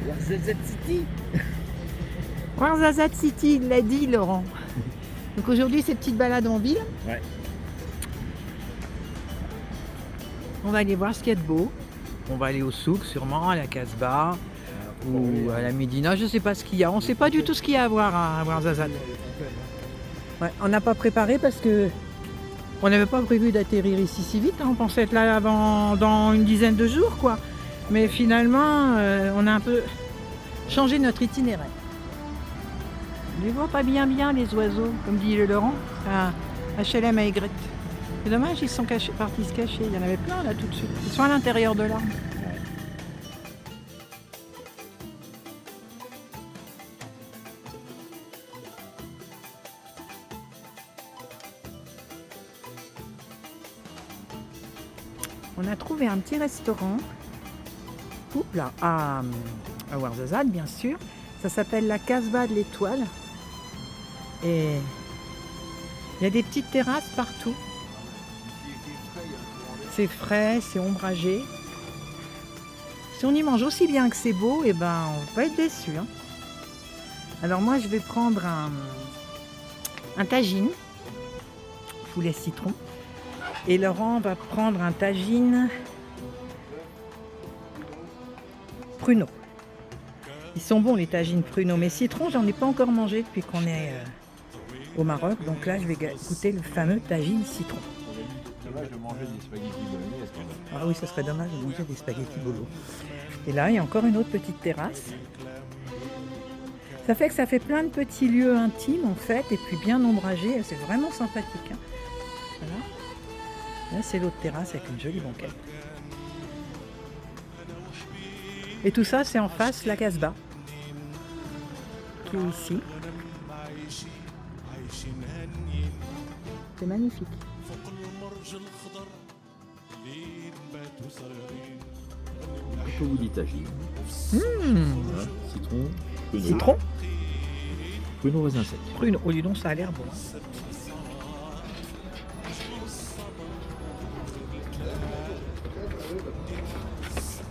Ouarzazate City. Ouarzazate City, il l'a dit Laurent. Donc aujourd'hui c'est petite balade en ville. Ouais. On va aller voir ce qu'il y a de beau. On va aller au souk sûrement, à la Casbah ou à la Médina. Je ne sais pas ce qu'il y a. On ne sait pas du tout ce qu'il y a à voir à Ouarzazate. Ouais, on n'a pas préparé parce que on n'avait pas prévu d'atterrir ici si vite. On pensait être là dans une dizaine de jours, quoi. Mais finalement, on a un peu changé notre itinéraire. On ne les voit pas bien les oiseaux, comme dit le Laurent, à HLM à Aigrette. C'est dommage, ils sont partis se cacher. Il y en avait plein là tout de suite. Ils sont à l'intérieur de l'arbre. On a trouvé un petit restaurant là, à Ouarzazate, bien sûr. Ça s'appelle la Casbah de l'Étoile. Et il y a des petites terrasses partout. C'est frais, c'est ombragé. Si on y mange aussi bien que c'est beau, et ben on va être déçu. Hein. Alors moi je vais prendre un tagine, poulet citron. Et Laurent va prendre un tagine pruneau. Ils sont bons les tagines pruneau, mais citron j'en ai pas encore mangé depuis qu'on est au Maroc. Donc là je vais goûter le fameux tagine citron. Dommage de manger des spaghettis bolognaise. Ah oui, ça serait dommage de manger des spaghettis bolo. Et là, il y a encore une autre petite terrasse. Ça fait que ça fait plein de petits lieux intimes en fait, et puis bien ombragés. C'est vraiment sympathique. Hein. Voilà. Là, c'est l'autre terrasse avec une jolie banquette. Et tout ça, c'est en face la Casbah, qui est ici. C'est magnifique. Au bout du tagine. Voilà, citron. Pruneau. Citron, Pruneau raisin sec. pruneau. Oh, dis donc, ça a l'air bon.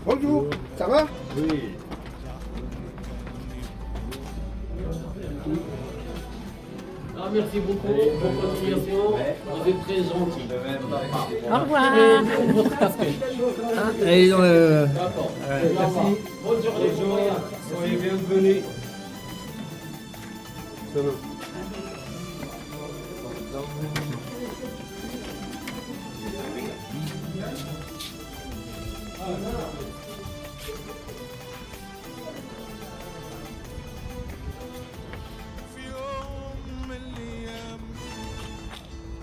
Bonjour, ça va? Oui. Ah, merci beaucoup, bonne continuation, vous êtes très gentil. Au revoir. Votre casquette. Et dans le... D'accord. Merci. Bonne journée. Soyez bienvenus. Ça va. في يوم من الايام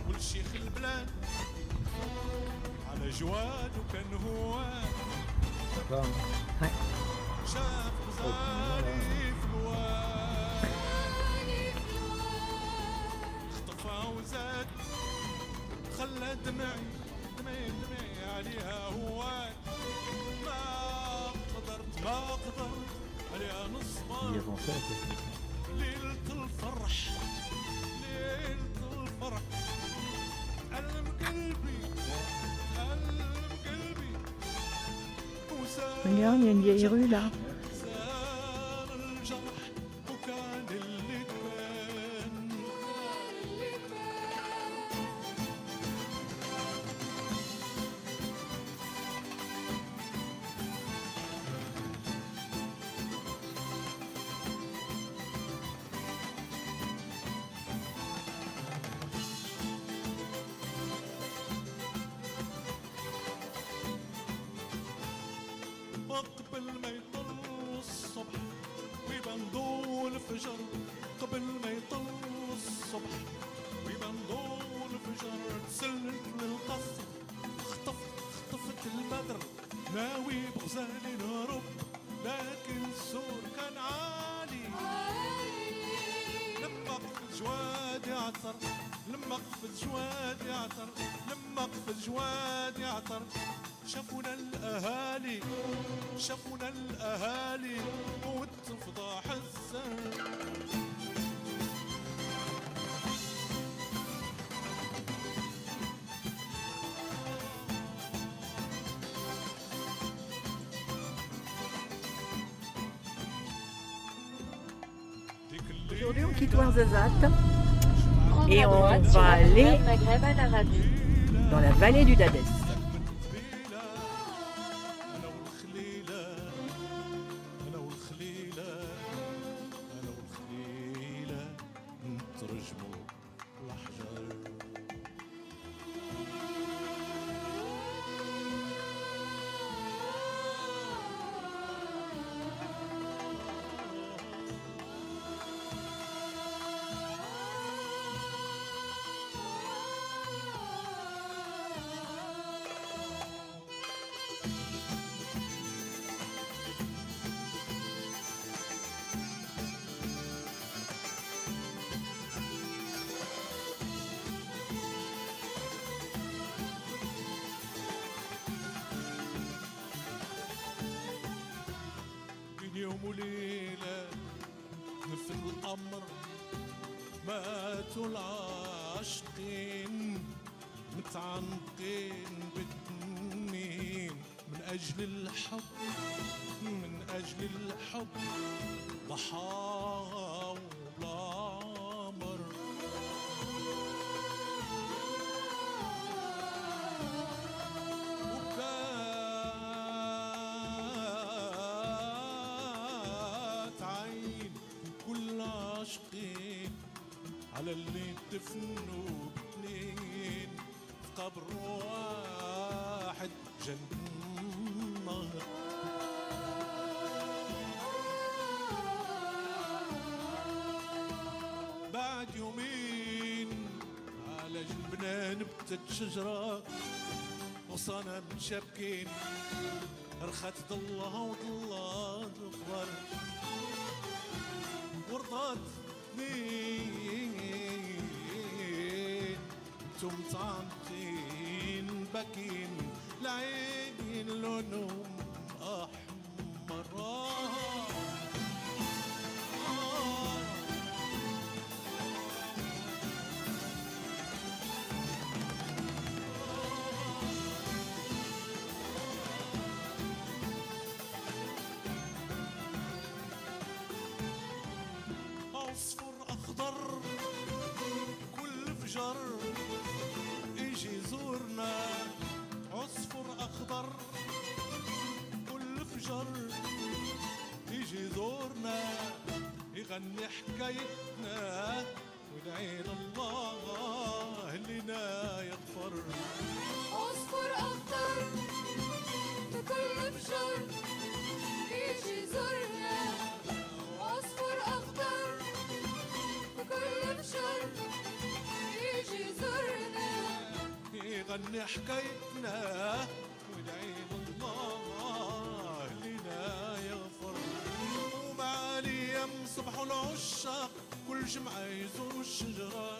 والشيخ البلاد على جواد وكان هو شاف غزالي في الواد اختفى وزاد خلى دمعي عليها هواد ما قدرت عليها نصبر ليلة الفرح ليلة الفرح ألم قلبي Regarde, il y a une vieille rue là. وسال الجرح وكان اللي تبان قبل ما يطل الصبح ويبان ضوء الفجر قبل ما يطل الصبح ويبان ضوء الفجر تسللت للقصر خطفت البدر ناوي بغزالي نهرب لكن السور كان عالي لما قفز جواد يعثر لما قفز جواد يعثر لما قفز جواد يعثر شافونا الأهالي شافونا الأهالي والتفضاح الزان Aujourd'hui, on quitte Ouarzazate et on va aller Maghreb à l'Arabie. dans la vallée du Dadès. أنا والخليلة أنا والخليلة أنا والخليلة نترجموا الأحجار بين يوم وليلة مثل القمر ماتوا العاشقين متعنقين بالتنين من أجل الحب من أجل الحب ضحاوا القمر وكانت عين كل عاشقين على اللي دفنوا باتنين في قبر واحد جنب النهر بعد يومين على جنبنا نبتت شجرة وصنم شابكين رخت ضلها وضلها تخبر ورضات اثنين انتم طعمتين باكين العين لونهم احمر عصفر اخضر كل فجر يجي يزورنا عصفر اخضر كل فجر يجي يزورنا يغني حكايتنا ودعي الله لنا يغفر عصفر أخضر بكل فجر يجي يزورنا عصفر أخضر بكل فجر يجي يزورنا يغني حكايتنا ودعي الله لنا يغفر ومعالي يصبحوا العشاق كل جمعة يزوروا الشجرة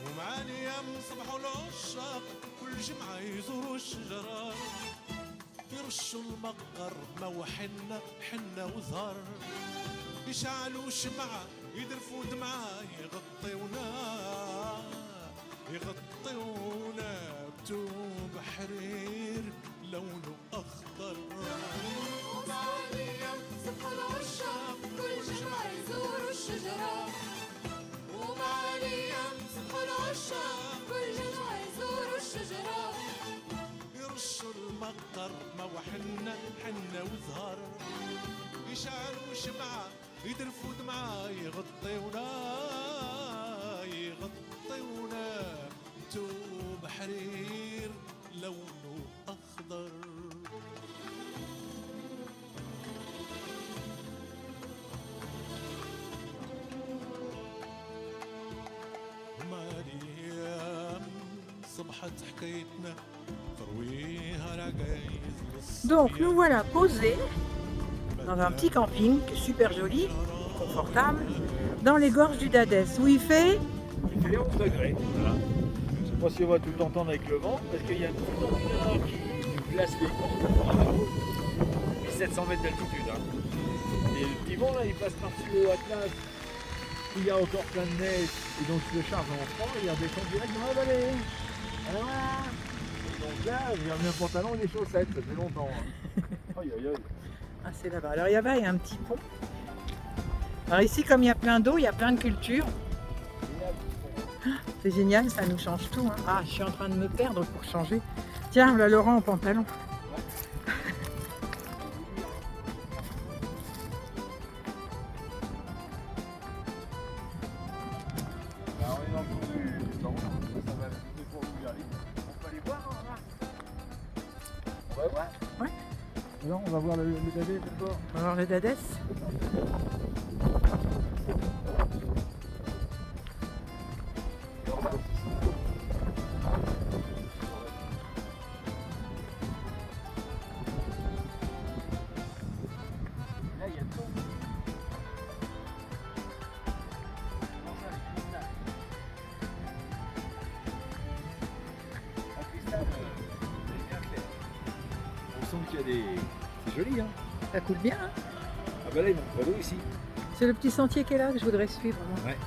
ومعالي يصبحوا العشاق كل جمعة يزوروا الشجرة يرشوا المقر موحنا حنا وزهر يشعلوا شمعة يدرفوا دمعة يغطيونا بتوب حرير لونه أخضر ومعالي يصبحوا العشاق كل جمعة يزوروا الشجرة ومعالي يصبحوا العشاق كل جمعة يزوروا الشجرة يرشوا المقر موحنا حنا وزهر يشعلوا شمعة يدرفوا دمعة يغطيونا توب حرير لونه أخضر مريم صبحت حكايتنا ترويها العجايز Donc nous voilà posés dans un petit camping super joli, confortable, dans les gorges du Dadès où il fait Il fait 11 degrés. Voilà. Je sais pas si on va tout entendre avec le vent, parce qu'il y a un petit vent qui glace les portes. 1700 mètres d'altitude. Hein. Et le petit vent là, il passe par-dessus le Atlas, où il y a encore plein de neige, et donc le charge en froid, il redescend direct dans la vallée. Alors voilà. Et donc là, j'ai remis un pantalon et des chaussettes, ça fait longtemps. Hein. Aïe aïe aïe. Ah, c'est là-bas. Alors là-bas, il y a un petit pont. Alors ici, comme il y a plein d'eau, il y a plein de cultures. C'est génial, ça nous change tout. Hein. Ah, je suis en train de me perdre pour changer. Tiens, là, Laurent en pantalon. Alors, on est dans le cours du temps. Ça va des fois où y aller. On peut aller voir, hein, on va voir. Ouais. Non, on va voir le Dadès d'abord. On va voir le Dadès. Là, il y a tout. Comment ça, les cristals? Un cristal, c'est bien clair. On sent qu'il y a des... C'est joli, hein? Ça coule bien. Hein. Ah bah là, ils montrent l'eau ici. C'est le petit sentier qui est là que je voudrais suivre. Moi. Ouais.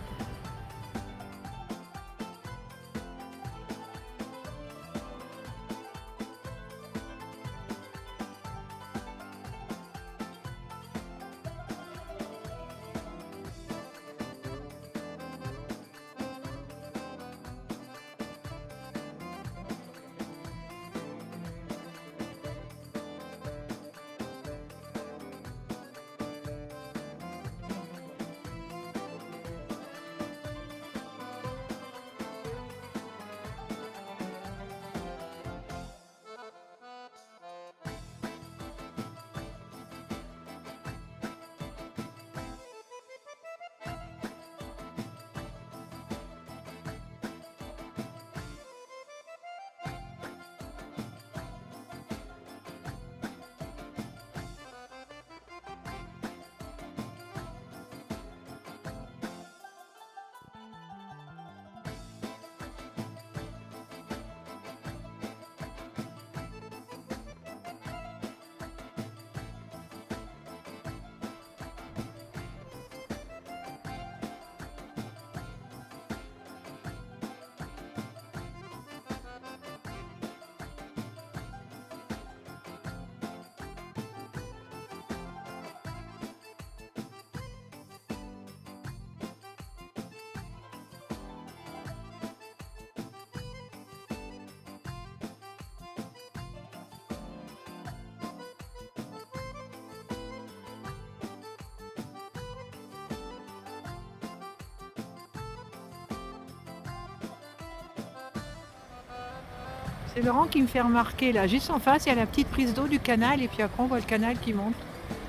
C'est Laurent qui me fait remarquer, là, juste en face, il y a la petite prise d'eau du canal, et puis après, on voit le canal qui monte.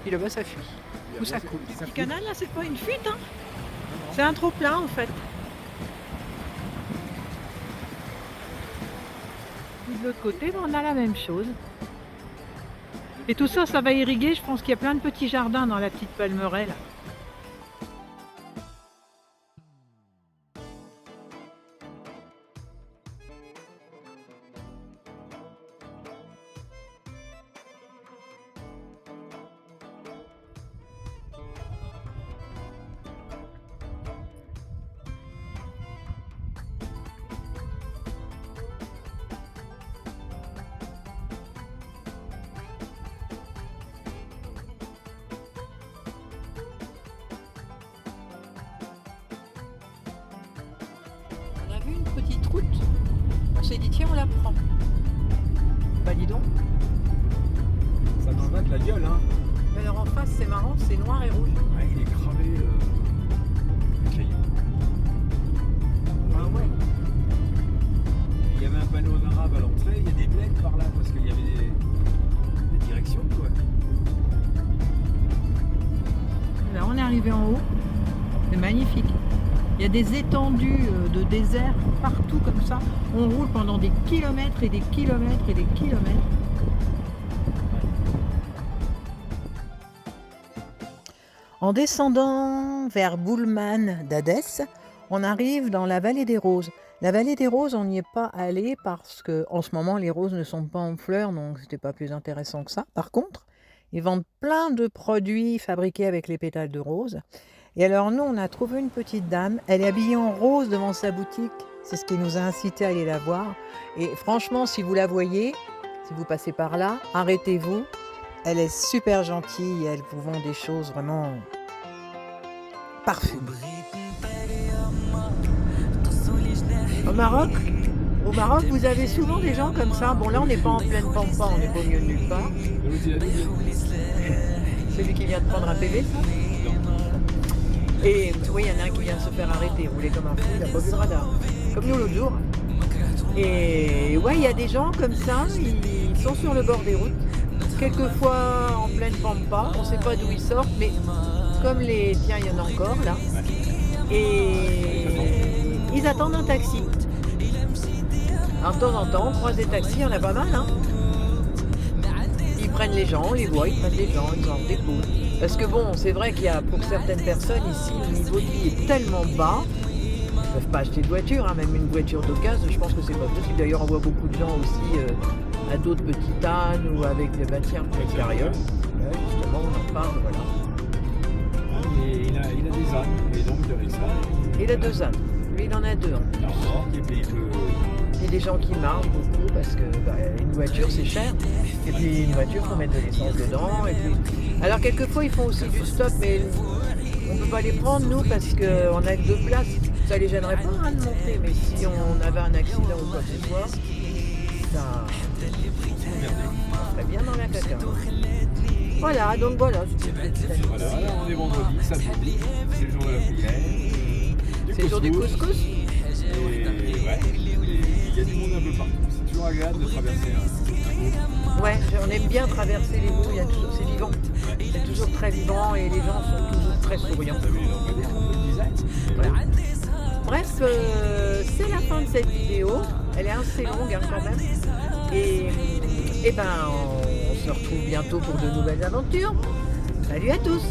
Puis là-bas, ça fuit. Ou ça coule. Le petit canal, là, c'est pas une fuite, hein. C'est un trop-plein, en fait. Et de l'autre côté, ben, on a la même chose. Et tout ça, ça va irriguer. Je pense qu'il y a plein de petits jardins dans la petite palmeraie, là. On a vu une petite route. On s'est dit, tiens, on la prend. Bah, dis donc. Ça m'en va de la gueule, hein. Mais alors en face, c'est marrant, c'est noir et rouge. Ouais, il est cravé. Le caillou. Ah ouais. Il y avait un panneau en arabe à l'entrée, il y a des bleds par là parce qu'il y avait des directions, quoi. Là, on est arrivé en haut. C'est magnifique. Il y a des étendues de désert partout comme ça. On roule pendant des kilomètres et des kilomètres et des kilomètres. En descendant vers Boulman d'Hadès, on arrive dans la vallée des Roses. La vallée des Roses, on n'y est pas allé parce que en ce moment les roses ne sont pas en fleurs, donc c'était pas plus intéressant que ça. Par contre, ils vendent plein de produits fabriqués avec les pétales de rose. Et alors nous, on a trouvé une petite dame, elle est habillée en rose devant sa boutique. C'est ce qui nous a incité à aller la voir. Et franchement, si vous la voyez, si vous passez par là, arrêtez-vous. Elle est super gentille, elle vous vend des choses vraiment parfait. Au Maroc, vous avez souvent des gens comme ça. Bon, là, on n'est pas en pleine pampa, on n'est pas au milieu de nulle part. Celui qui vient de prendre un PV, ça? Et oui, il y en a un qui vient de se faire arrêter, roulé comme un fou, il n'a pas vu le radar. Comme nous l'autre jour. Et ouais, il y a des gens comme ça, ils sont sur le bord des routes. Quelquefois en pleine pampa, on ne sait pas d'où ils sortent, mais comme les... Tiens, il y en a encore là. Et ils attendent un taxi. Alors, de temps en temps, on croise des taxis, il y en a pas mal, hein. Ils prennent les gens, on les voit, ils prennent les gens, ils en déposent. Parce que bon, c'est vrai qu'il y a pour certaines personnes ici, le niveau de vie est tellement bas, ils ne peuvent pas acheter de voiture, hein, même une voiture d'occasion, je pense que c'est pas possible. D'ailleurs, on voit beaucoup de gens aussi à d'autres petites ânes ou avec des bâtiments extérieurs. Ouais, justement, on en parle, voilà. Et il a des ânes, et donc avec ça, Il a 2 ânes. Lui, il en a 2. Hein. il remorque et puis il peut... Il y a des gens qui marchent beaucoup parce que une voiture c'est cher. Et puis une voiture, il faut mettre de l'essence dedans. Et puis... Alors quelquefois ils font aussi du stop, mais on ne peut pas les prendre nous parce qu'on a que 2 places. Ça les gênerait pas hein, de monter, mais si on avait un accident ou quoi que ce soit, ça serait bien dans la caca. Voilà, donc voilà. Voilà, là, on est vendredi, samedi, c'est le jour de la prière. C'est le jour du couscous. Et ouais, il y a du monde un peu partout. C'est toujours agréable de traverser un beau. Ouais, on aime bien traverser les mots, c'est vivant. C'est toujours très vivant et les gens sont toujours très souriants. Vous avez les lampadaires, on le disait. Voilà. Bref, c'est la fin de cette vidéo. Elle est assez longue hein, quand même. Et ben, on se retrouve bientôt pour de nouvelles aventures. Salut à tous!